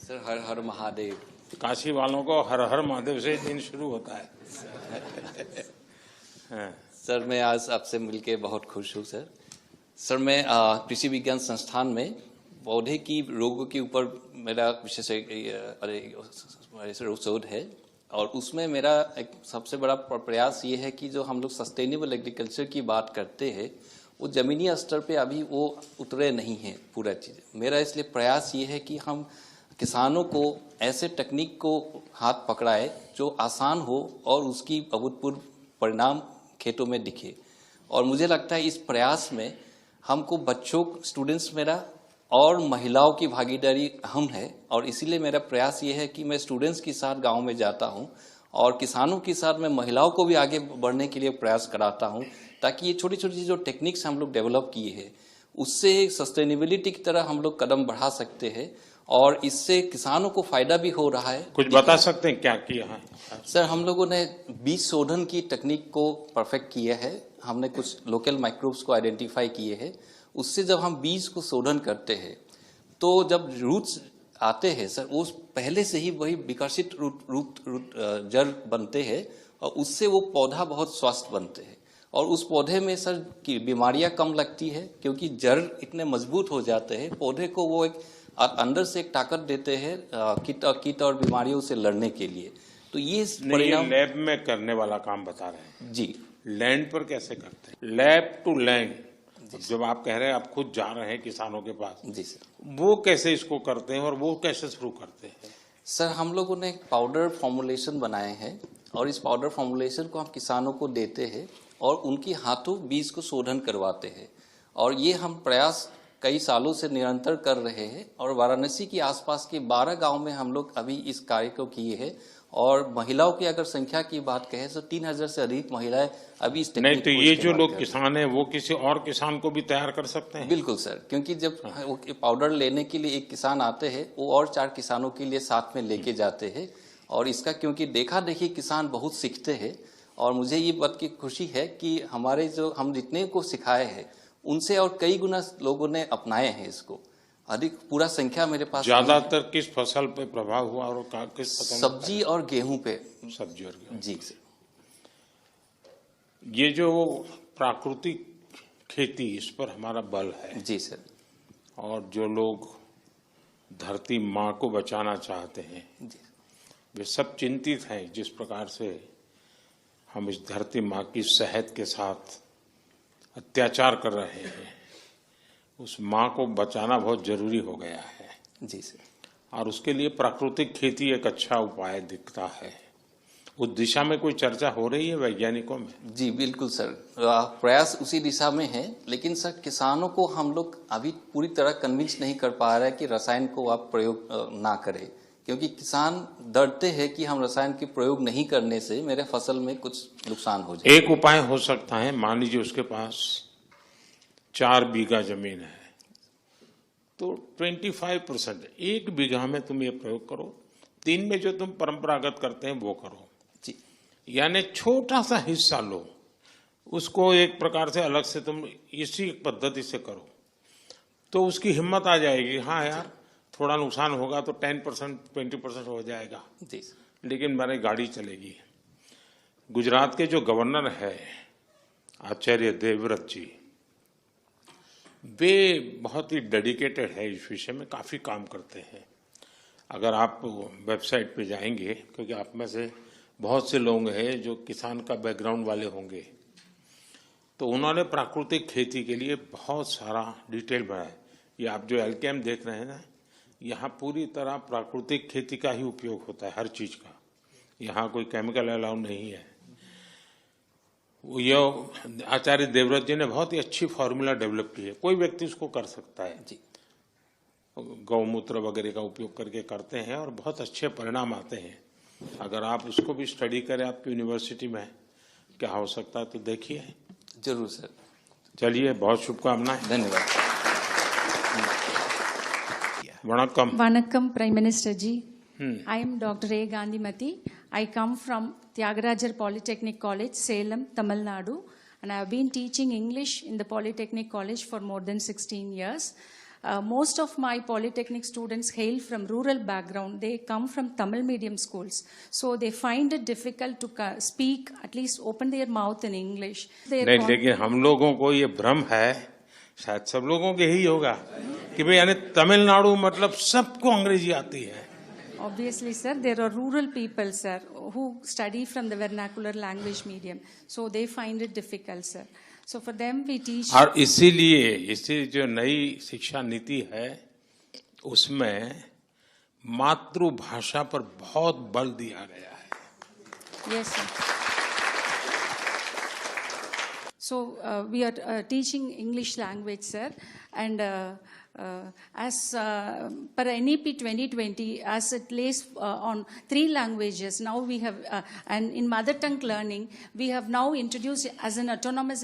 Sir हर हर महादेव। काशी वालों को हर हर महादेव से दिन शुरू होता है। हाँ। सर मैं आज आपसे मिलके बहुत खुश हूँ सर। सर मैं कृषि विज्ञान संस्थान में पौधे की रोगों के ऊपर मेरा विशेष शोध है और उसमें मेरा एक सबसे बड़ा प्रयास ये है कि जो हम लोग सस्टेनेबल एग्रीकल्चर की बात करते हैं वो जमीनी स्तर पे अभी वो उतरे नहीं हैं पूरा चीज़। मेरा इसलिए प्रयास ये है कि हम किसानों को ऐसे टेक्निक को हाथ पकड़ाए जो आसान हो और उसकी अभूतपूर्व परिणाम खेतों में दिखे। और मुझे लगता है इस प्रयास में हमको बच्चों स्टूडेंट्स मेरा और महिलाओं की भागीदारी अहम है और इसीलिए मेरा प्रयास ये है कि मैं स्टूडेंट्स के साथ गांव में जाता हूं और किसानों के साथ मैं महिलाओं को भी आगे बढ़ने के लिए प्रयास कराता हूं ताकि ये छोटी छोटी जो टेक्निक्स हम लोग डेवलप किए हैं उससे सस्टेनेबिलिटी की तरह हम लोग कदम बढ़ा सकते हैं और इससे किसानों को फायदा भी हो रहा है। कुछ बता सकते हैं क्या किया है? सर हम लोगों ने बीज शोधन की टेक्निक को परफेक्ट किया है। हमने कुछ लोकल माइक्रोब्स को आइडेंटिफाई किए हैं। उससे जब हम बीज को शोधन करते हैं तो जब रूट्स आते हैं सर वो पहले से ही वही विकसित रूट जड़ बनते हैं और उससे वो पौधा बहुत स्वस्थ बनते हैं और उस पौधे में सर की बीमारियां कम लगती है क्योंकि जड़ इतने मजबूत हो जाते हैं। पौधे को वो एक अंदर से एक ताकत देते हैं कीट और बीमारियों से लड़ने के लिए। तो ये परिणाम लैब में करने वाला काम बता रहे हैं जी। लैंड पर कैसे करते हैं? लैब टू लैंड जब आप कह रहे हैं आप खुद जा रहे हैं किसानों के पास जी सर, वो कैसे इसको करते हैं और वो कैसे शुरू करते हैं? सर हम लोगों ने एक पाउडर फॉर्मुलेशन बनाए हैं और इस पाउडर फॉर्मुलेशन को हम किसानों को देते हैं और उनकी हाथों बीज को शोधन करवाते हैं और ये हम प्रयास कई सालों से निरंतर कर रहे हैं और वाराणसी के आसपास के 12 गांव में हम लोग अभी इस कार्य को किए हैं और महिलाओं की अगर संख्या की बात कहें तो 3000 से अधिक महिलाएं अभी इस टेक्निक नहीं तो ये जो लोग किसान हैं वो किसी और किसान को भी तैयार कर सकते हैं? बिल्कुल सर, क्योंकि जब वो पाउडर लेने के लिए एक किसान आते हैं वो और 4 किसानों के लिए साथ में लेके जाते हैं और इसका क्योंकि देखा देखी किसान बहुत सीखते हैं और मुझे ये बात की खुशी है कि हमारे जो हम जितने को सिखाए हैं उनसे और कई गुना लोगों ने अपनाए हैं इसको। अधिक पूरा संख्या मेरे पास ज्यादातर किस फसल पे प्रभाव हुआ और किस फसल? सब्जी और गेहूं पे। सब्जी और गेहूं जी सर। ये जो प्राकृतिक खेती इस पर हमारा बल है। जी सर। और जो लोग धरती माँ को बचाना चाहते हैं जी। वे सब चिंतित हैं जिस प्रकार से हम इस धरती माँ की सेहत के साथ अत्याचार कर रहे हैं। उस माँ को बचाना बहुत जरूरी हो गया है। जी सर। और उसके लिए प्राकृतिक खेती एक अच्छा उपाय दिखता है। उस दिशा में कोई चर्चा हो रही है वैज्ञानिकों में? जी बिल्कुल सर, प्रयास उसी दिशा में है लेकिन सर किसानों को हम लोग अभी पूरी तरह कन्विंस नहीं कर पा रहे हैं कि रसायन को आप प्रयोग ना करें क्योंकि किसान डरते हैं कि हम रसायन के प्रयोग नहीं करने से मेरे फसल में कुछ नुकसान हो जाए। एक उपाय हो सकता है, मान लीजिए उसके पास 4 बीघा जमीन है तो 25% 1 बीघा में तुम ये प्रयोग करो, 3 में जो तुम परंपरागत करते हैं वो करो जी। यानी छोटा सा हिस्सा लो, उसको एक प्रकार से अलग से तुम इसी पद्धति से करो तो उसकी हिम्मत आ जाएगी। हाँ यार थोड़ा नुकसान होगा तो 10% 20% हो जाएगा जी, लेकिन मेरी गाड़ी चलेगी। गुजरात के जो गवर्नर है आचार्य देवव्रत जी, वे बहुत ही डेडिकेटेड है इस विषय में, काफी काम करते हैं। अगर आप वेबसाइट पे जाएंगे क्योंकि आप में से बहुत से लोग हैं जो किसान का बैकग्राउंड वाले होंगे तो उन्होंने प्राकृतिक खेती के लिए बहुत सारा डिटेल बनाया। ये आप जो एलकेएम देख रहे हैं ना, यहाँ पूरी तरह प्राकृतिक खेती का ही उपयोग होता है हर चीज का। यहाँ कोई केमिकल अलाउ नहीं है। ये आचार्य देवव्रत जी ने बहुत ही अच्छी फॉर्मूला डेवलप की है, कोई व्यक्ति उसको कर सकता है जी। गौमूत्र वगैरह का उपयोग करके करते हैं और बहुत अच्छे परिणाम आते हैं। अगर आप उसको भी स्टडी करें आपकी यूनिवर्सिटी में क्या हो सकता है तो देखिए। जरूर सर। चलिए बहुत शुभकामनाएं। धन्यवाद। वणक्कम। Vanakkam, Prime Minister ji. I am Dr. A. Gandhimati. I come from Tyagarajar Polytechnic College, Salem, Tamil Nadu, and I have been teaching English in the Polytechnic College for more than 16 years. most of my polytechnic students hail from rural background. They come from Tamil medium schools. So they find it difficult to speak, at least open their mouth in English. नहीं, लेकिन हम लोगों को ये भ्रम है, शायद सब लोगों के ही होगा, कि भाई यानी तमिलनाडु मतलब सबको अंग्रेजी आती है. Obviously, sir, there are rural people, sir, who study from the vernacular language medium. So they find it difficult, sir. So for them we teach. और इसीलिए जो नई शिक्षा नीति है, उसमें मातृभाषा पर बहुत बल दिया गया है. Yes, sir. So we are teaching English language, sir, and as per NEP 2020, as it lays on 3 languages, now we have, and in mother tongue learning, we have now introduced as an autonomous